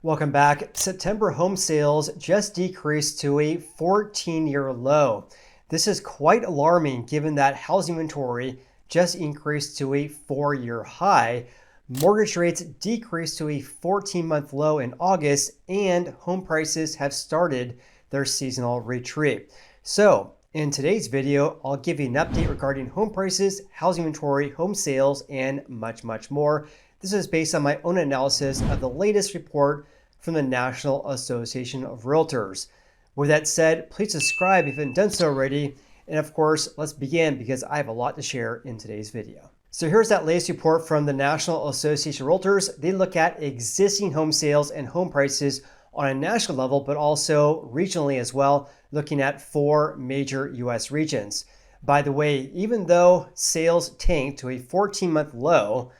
Welcome back. September home sales just decreased to a 14-year low. This is quite alarming given that housing inventory just increased to a 4-year high. Mortgage rates decreased to a 14-month low in August, and home prices have started their seasonal retreat. So, in today's video, I'll give you an update regarding home prices, housing inventory, home sales, and much more. This is based on my own analysis of the latest report from the National Association of Realtors. With that said, please subscribe if you haven't done so already. And of course, let's begin because I have a lot to share in today's video. So here's that latest report from the National Association of Realtors. They look at existing home sales and home prices on a national level, but also regionally as well, looking at 4 major US regions. By the way, even though sales tanked to a 14-month low,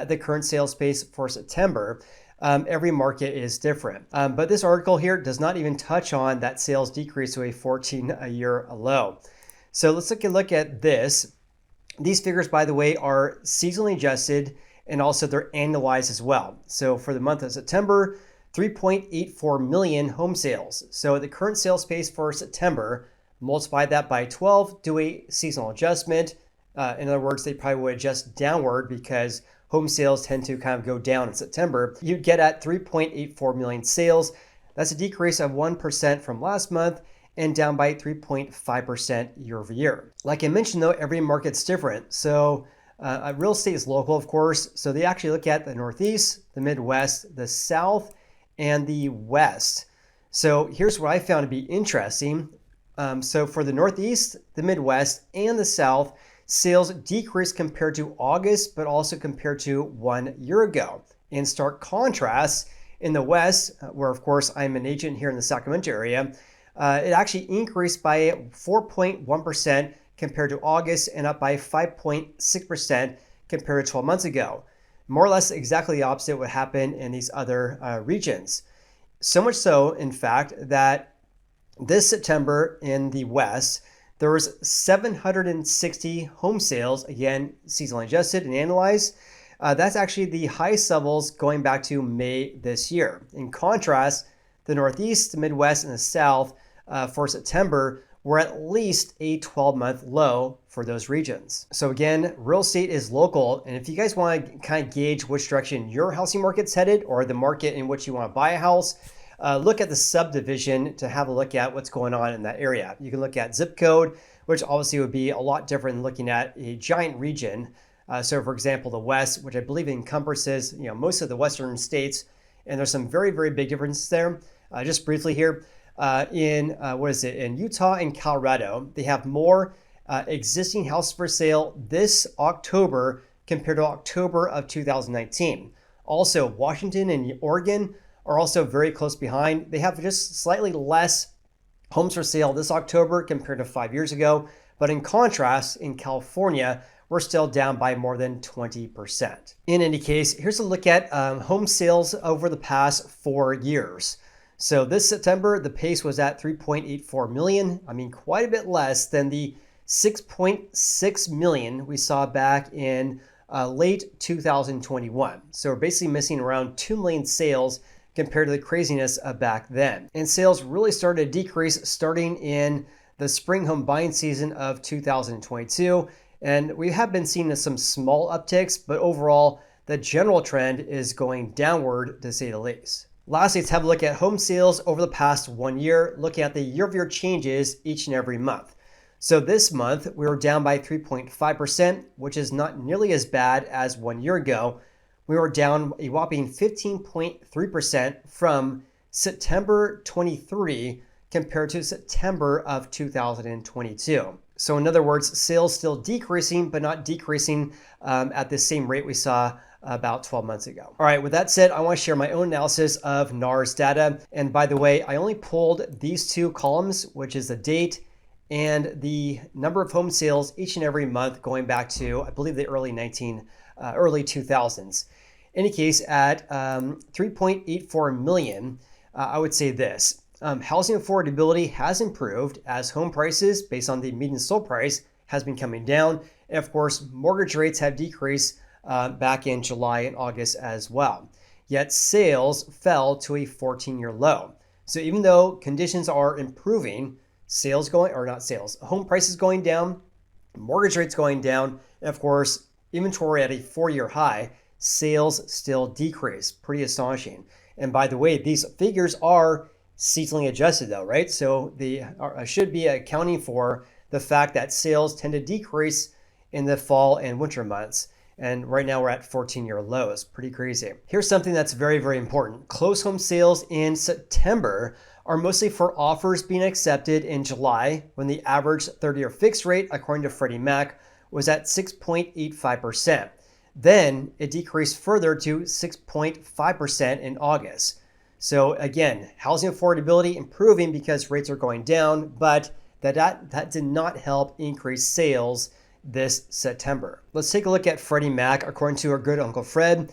the current sales pace for September, every market is different. But this article here does not even touch on that sales decrease to a 14-year low. So let's take a look at this. These figures, by the way, are seasonally adjusted and also they're annualized as well. So for the month of September, 3.84 million home sales. So the current sales pace for September, multiply that by 12, do a seasonal adjustment. In other words, they probably would adjust downward because home sales tend to kind of go down in September. You get at 3.84 million sales. That's a decrease of 1% from last month and down by 3.5% year over year. Like I mentioned though, every market's different. So real estate is local, of course. So they actually look at the Northeast, the Midwest, the South, and the West. So here's what I found to be interesting. So for the Northeast, the Midwest, and the South, sales decreased compared to August, but also compared to 1 year ago. In stark contrast, in the West, where of course I'm an agent here in the Sacramento area, it actually increased by 4.1% compared to August and up by 5.6% compared to 12 months ago. More or less exactly the opposite of what happened in these other regions. So much so, in fact, that this September in the West, there was 760 home sales, again, seasonally adjusted and analyzed. That's actually the highest levels going back to May this year. In contrast, the Northeast, the Midwest, and the South for September were at least a 12-month low for those regions. So again, real estate is local. And if you guys want to kind of gauge which direction your housing market's headed or the market in which you want to buy a house, look at the subdivision to have a look at what's going on in that area. You can look at zip code, which obviously would be a lot different than looking at a giant region. So for example, the West, which I believe encompasses most of the Western states, and there's some very big differences there. Just briefly here, in Utah and Colorado, they have more existing houses for sale this October compared to October of 2019. Also, Washington and Oregon are also very close behind. They have just slightly less homes for sale this October compared to 5 years ago. But in contrast, in California, we're still down by more than 20%. In any case, here's a look at home sales over the past 4 years. So this September, the pace was at 3.84 million. I mean, quite a bit less than the 6.6 million we saw back in late 2021. So we're basically missing around 2 million sales compared to the craziness of back then. And sales really started to decrease starting in the spring home buying season of 2022. And we have been seeing some small upticks, but overall, the general trend is going downward to say the least. Lastly, let's have a look at home sales over the past 1 year, looking at the year-over-year changes each and every month. So this month, we were down by 3.5%, which is not nearly as bad as 1 year ago. We were down a whopping 15.3% from September 23 compared to September of 2022. So in other words, sales still decreasing, but not decreasing at the same rate we saw about 12 months ago. All right, with that said, I want to share my own analysis of NAR's data. And by the way, I only pulled these 2 columns, which is the date and the number of home sales each and every month going back to, I believe, the early 2000s. In any case, at 3.84 million, I would say this. Housing affordability has improved as home prices, based on the median sold price, has been coming down. And of course, mortgage rates have decreased back in July and August as well. yet sales fell to a 14-year low. So even though conditions are improving, home prices going down, mortgage rates going down, and of course, inventory at a 4-year high, sales still decrease. Pretty astonishing. And by the way, these figures are seasonally adjusted though, right? So they should be accounting for the fact that sales tend to decrease in the fall and winter months. And right now we're at 14-year lows. Pretty crazy. Here's something that's very, very important. Closed home sales in September are mostly for offers being accepted in July, when the average 30-year fixed rate, according to Freddie Mac, was at 6.85%. Then it decreased further to 6.5% in August. So again, housing affordability improving because rates are going down, but that did not help increase sales this September. Let's take a look at Freddie Mac, according to our good Uncle Fred.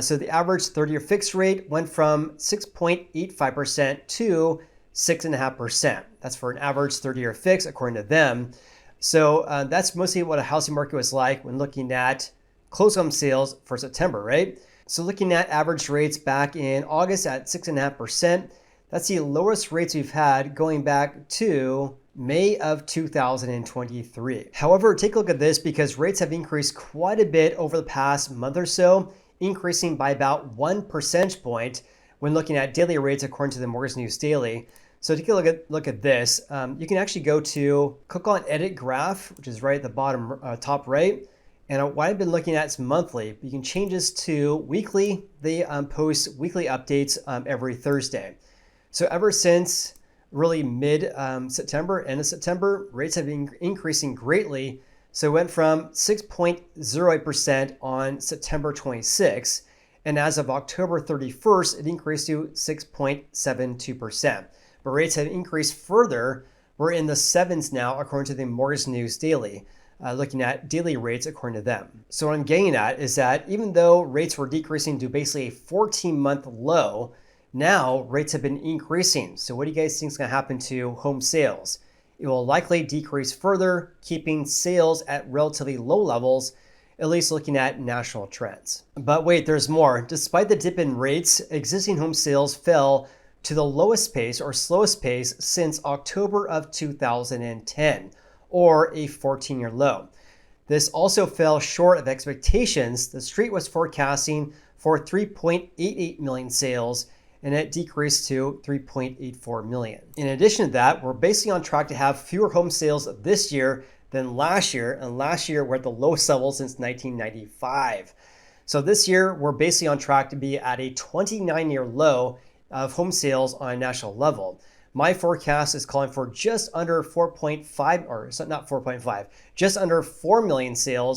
So the average 30-year fixed rate went from 6.85% to 6.5%. That's for an average 30-year fix, according to them. So that's mostly what a housing market was like when looking at closed home sales for September, right? So looking at average rates back in August at 6.5%, that's the lowest rates we've had going back to May of 2023. However, take a look at this because rates have increased quite a bit over the past month or so, increasing by about 1 percentage point when looking at daily rates according to the Mortgage News Daily. So take a look at this. You can actually click on Edit Graph, which is right at the bottom top right. And what I've been looking at is monthly. You can change this to weekly. They post weekly updates every Thursday. So ever since really mid-September, end of September, rates have been increasing greatly. So it went from 6.08% on September 26, and as of October 31st, it increased to 6.72%. But rates have increased further. We're in the sevens now, according to the Mortgage News Daily, looking at daily rates according to them. So what I'm getting at is that even though rates were decreasing to basically a 14-month low, now rates have been increasing. So what do you guys think is going to happen to home sales? It will likely decrease further, keeping sales at relatively low levels, at least looking at national trends. But wait, there's more. Despite the dip in rates, existing home sales fell to the lowest pace or slowest pace since October of 2010, or a 14-year low. This also fell short of expectations. The street was forecasting for 3.88 million sales, and it decreased to 3.84 million. In addition to that, we're basically on track to have fewer home sales this year than last year, and last year we're at the lowest level since 1995. So this year, we're basically on track to be at a 29-year low of home sales on a national level. My forecast is calling for just under 4 million sales,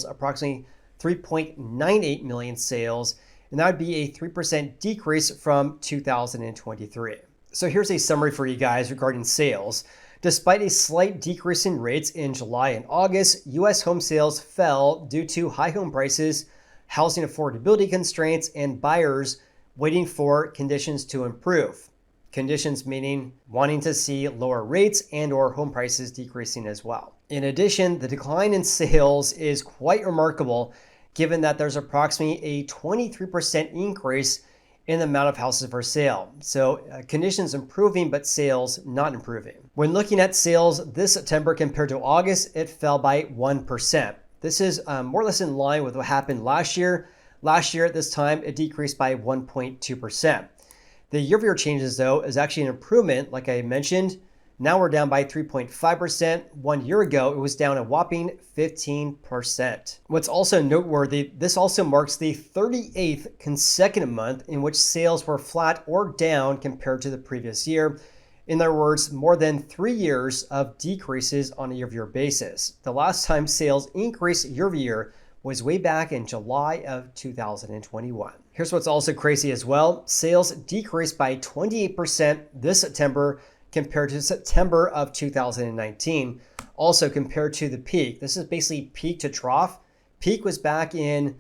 approximately 3.98 million sales, and that would be a 3% decrease from 2023. So here's a summary for you guys regarding sales. Despite a slight decrease in rates in July and August, U.S. home sales fell due to high home prices, housing affordability constraints, and buyers waiting for conditions to improve. Conditions meaning wanting to see lower rates and or home prices decreasing as well. In addition, the decline in sales is quite remarkable given that there's approximately a 23% increase in the amount of houses for sale. So conditions improving, but sales not improving. When looking at sales this September compared to August, it fell by 1%. This is more or less in line with what happened last year. Last year at this time, it decreased by 1.2%. The year-over-year changes, though, is actually an improvement, like I mentioned. Now we're down by 3.5%. 1 year ago, it was down a whopping 15%. What's also noteworthy, this also marks the 38th consecutive month in which sales were flat or down compared to the previous year. In other words, more than 3 years of decreases on a year-over-year basis. The last time sales increased year-over-year was way back in July of 2021. Here's what's also crazy as well. Sales decreased by 28% this September compared to September of 2019. Also compared to the peak. This is basically peak to trough. Peak was back in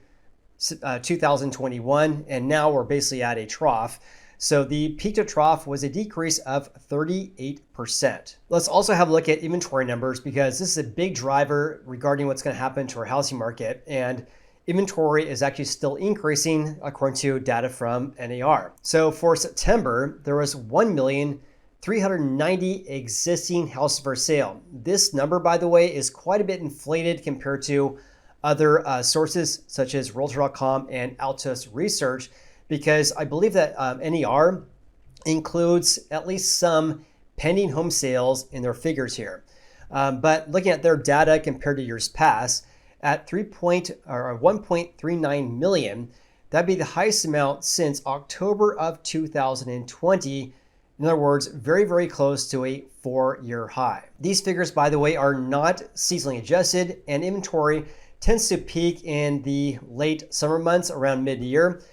2021, and now we're basically at a trough. So the peak to trough was a decrease of 38%. Let's also have a look at inventory numbers because this is a big driver regarding what's going to happen to our housing market. And inventory is actually still increasing according to data from NAR. So for September, there was 1,390,000 existing houses for sale. This number, by the way, is quite a bit inflated compared to other sources such as Realtor.com and Altus Research, because I believe that NAR includes at least some pending home sales in their figures here. But looking at their data compared to years past, at 1.39 million, that'd be the highest amount since October of 2020. In other words, very, very close to a 4-year high. These figures, by the way, are not seasonally adjusted, and inventory tends to peak in the late summer months around mid-year.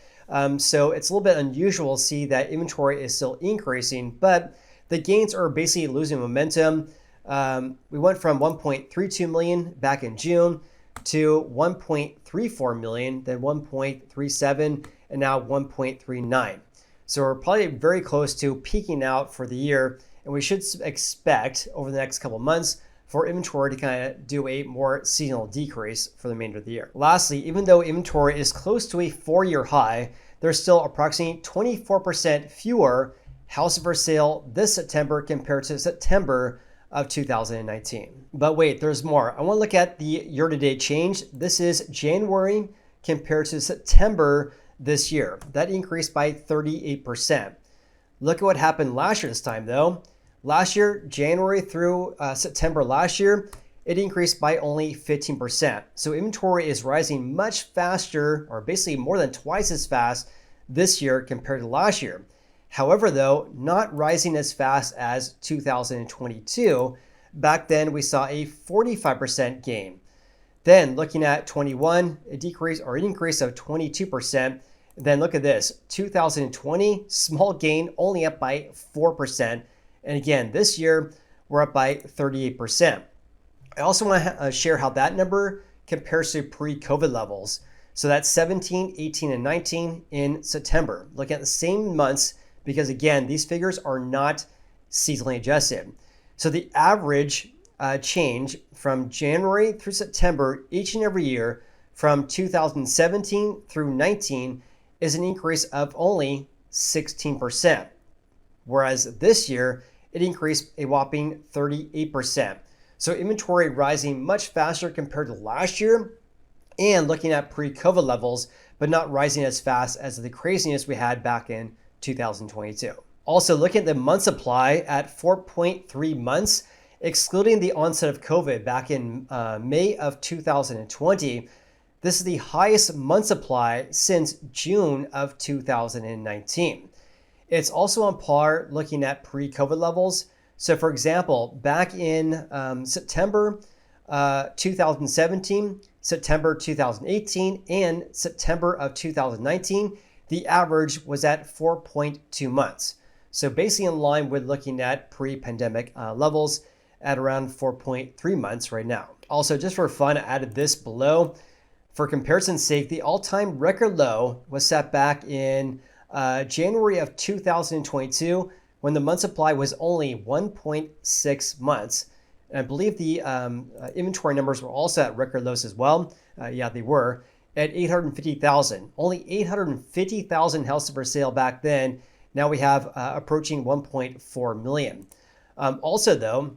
So it's a little bit unusual to see that inventory is still increasing, but the gains are basically losing momentum. We went from 1.32 million back in June to 1.34 million, then 1.37, and now 1.39. So we're probably very close to peaking out for the year, and we should expect over the next couple of months for inventory to kind of do a more seasonal decrease for the remainder of the year. Lastly, even though inventory is close to a 4-year high, there's still approximately 24% fewer houses for sale this September compared to September of 2019. But wait, there's more. I want to look at the year-to-date change. This is January compared to September this year. That increased by 38%. Look at what happened last year this time though. Last year, January through September last year, it increased by only 15%. So inventory is rising much faster, or basically more than twice as fast this year compared to last year. However, though, not rising as fast as 2022. Back then, we saw a 45% gain. Then looking at 21, a decrease or an increase of 22%. Then look at this, 2020, small gain, only up by 4%. And again, this year, we're up by 38%. I also want to share how that number compares to pre-COVID levels. So that's 17, 18, and 19 in September. Looking at the same months, because again, these figures are not seasonally adjusted. So the average change from January through September each and every year from 2017 through 19 is an increase of only 16%. Whereas this year, it increased a whopping 38%. So inventory rising much faster compared to last year and looking at pre-COVID levels, but not rising as fast as the craziness we had back in 2022. Also, looking at the month supply at 4.3 months, excluding the onset of COVID back in May of 2020, this is the highest month supply since June of 2019. It's also on par looking at pre-COVID levels. So for example, back in September 2017, September 2018, and September of 2019, the average was at 4.2 months. So basically in line with looking at pre-pandemic levels at around 4.3 months right now. Also, just for fun, I added this below. For comparison's sake, the all-time record low was set back in January of 2022 when the month supply was only 1.6 months. And I believe the inventory numbers were also at record lows as well. Yeah, they were at 850,000. Only 850,000 houses for sale back then. Now we have approaching 1.4 million. Also though,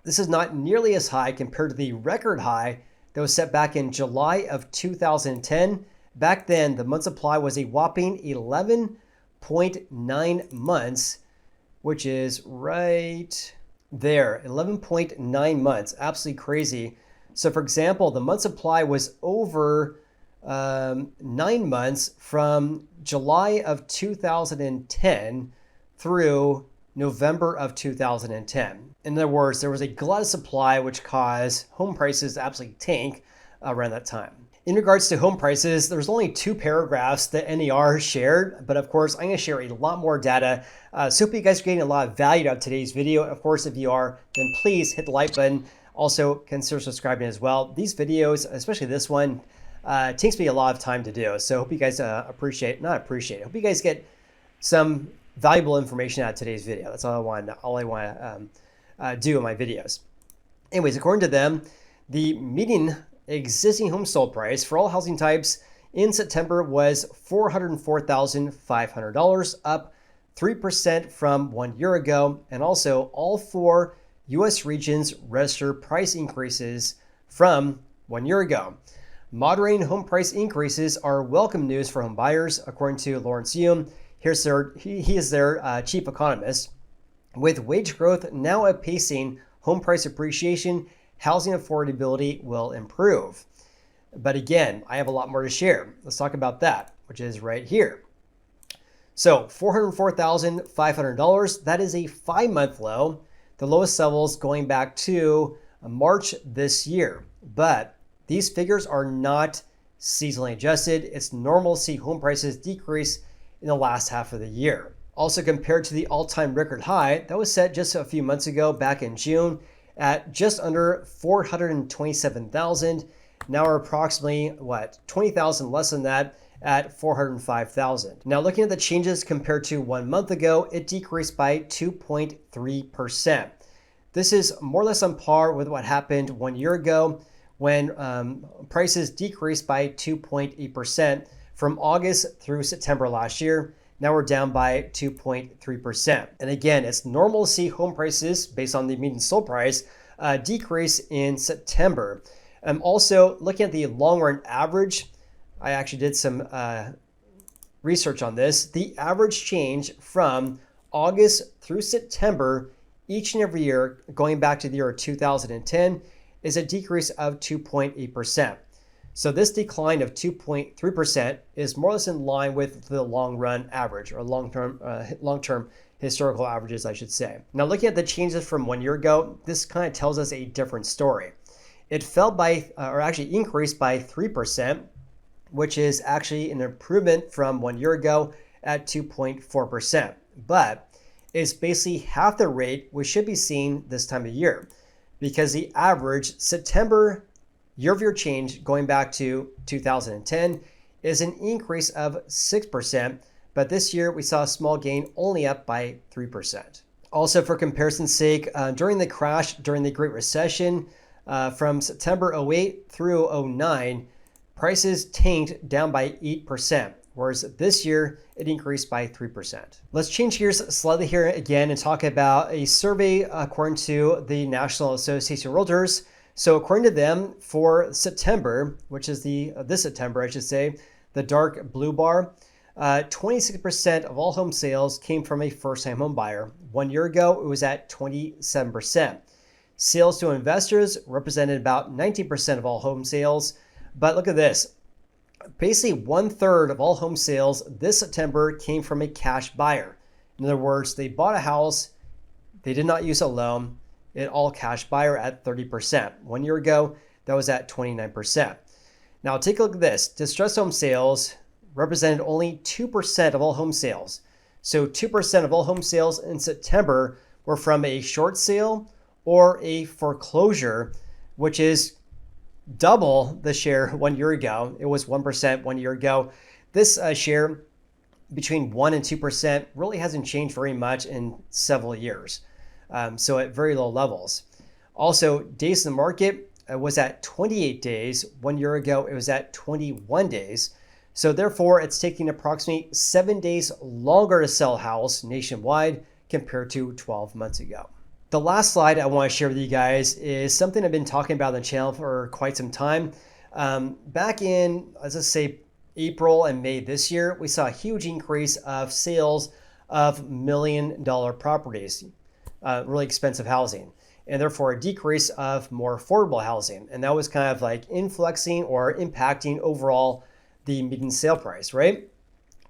this is not nearly as high compared to the record high that was set back in July of 2010. Back then, the month supply was a whopping 11.9 months, which is right there, 11.9 months, absolutely crazy. So for example, the month supply was over 9 months from July of 2010 through November of 2010. In other words, there was a glut of supply which caused home prices to absolutely tank around that time. In regards to home prices, there's only 2 paragraphs that NAR shared, but of course, I'm going to share a lot more data. So hope you guys are getting a lot of value out of today's video. Of course, if you are, then please hit the like button. Also, consider subscribing as well. These videos, especially this one, takes me a lot of time to do. So hope you guys hope you guys get some valuable information out of today's video. That's all I want to do in my videos. Anyways, according to them, the median existing home sold price for all housing types in September was $404,500, up 3% from 1 year ago. And also, all 4 U.S. regions registered price increases from 1 year ago. Moderating home price increases are welcome news for home buyers, according to Lawrence Yum. He is their chief economist. With wage growth now outpacing home price appreciation, housing affordability will improve. But again, I have a lot more to share. Let's talk about that, which is right here. So $404,500, that is a 5-month low, the lowest levels going back to March this year. But these figures are not seasonally adjusted. It's normal to see home prices decrease in the last half of the year. Also, compared to the all-time record high that was set just a few months ago back in June at just under 427,000. Now we're approximately, 20,000 less than that at 405,000. Now looking at the changes compared to 1 month ago, it decreased by 2.3%. This is more or less on par with what happened 1 year ago when prices decreased by 2.8% from August through September last year. Now we're down by 2.3%. And again, it's normal to see home prices based on the median sold price decrease in September. Also, looking at the long run average, I actually did some research on this. The average change from August through September each and every year, going back to the year 2010, is a decrease of 2.8%. So this decline of 2.3% is more or less in line with the long run average, or long-term historical averages, I should say. Now looking at the changes from 1 year ago, this kind of tells us a different story. It fell by, or actually increased by 3%, which is actually an improvement from 1 year ago at 2.4%. But it's basically half the rate we should be seeing this time of year, because the average September year-over-year change going back to 2010 is an increase of 6%, but this year we saw a small gain, only up by 3%. Also, for comparison's sake, during the crash during the Great Recession, from September 08 through 09, prices tanked down by 8%, whereas this year it increased by 3%. Let's change gears slightly here again and talk about a survey according to the National Association of Realtors. So according to them, for September, which is this September, I should say, the dark blue bar, 26% of all home sales came from a first-time home buyer. 1 year ago, it was at 27%. Sales to investors represented about 19% of all home sales. But look at this. Basically, 1/3 of all home sales this September came from a cash buyer. In other words, they bought a house, they did not use a loan, an all cash buyer at 30%. 1 year ago, that was at 29%. Now take a look at this. Distressed home sales represented only 2% of all home sales. So 2% of all home sales in September were from a short sale or a foreclosure, which is double the share 1 year ago. It was 1% 1 year ago. This share between 1 and 2% really hasn't changed very much in several years. So at very low levels. Also, days in the market was at 28 days. 1 year ago, it was at 21 days. So therefore, it's taking approximately 7 days longer to sell a house nationwide compared to 12 months ago. The last slide I want to share with you guys is something I've been talking about on the channel for quite some time. Back in, let's say, April and May this year, we saw a huge increase of sales of $1 million properties, really expensive housing, and therefore a decrease of more affordable housing. And that was kind of like influxing or impacting overall the median sale price, right?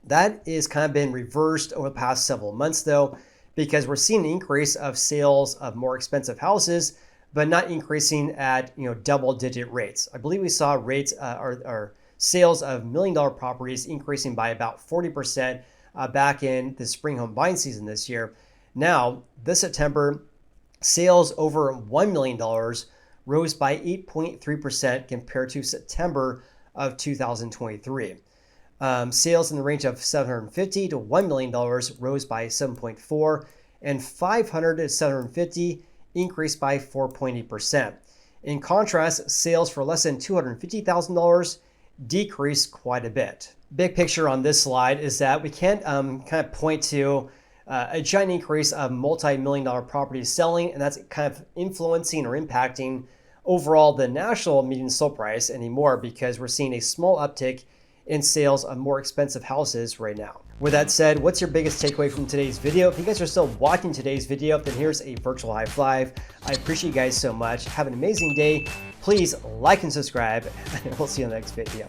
That is kind of been reversed over the past several months though, because we're seeing an increase of sales of more expensive houses, but not increasing at double-digit rates. I believe we saw rates or sales of $1 million properties increasing by about 40% back in the spring home buying season this year. Now, this September, sales over $1 million rose by 8.3% compared to September of 2023. Sales in the range of $750 to $1 million rose by 7.4%, and $500 to $750 increased by 4.8%. In contrast, sales for less than $250,000 decreased quite a bit. Big picture on this slide is that we can't kind of point to a giant increase of multi-million-dollar properties selling, and that's kind of influencing or impacting overall the national median sale price anymore, because we're seeing a small uptick in sales of more expensive houses right now. With that said, what's your biggest takeaway from today's video? If you guys are still watching today's video, then here's a virtual high five. I appreciate you guys so much. Have an amazing day. Please like and subscribe, and we'll see you in the next video.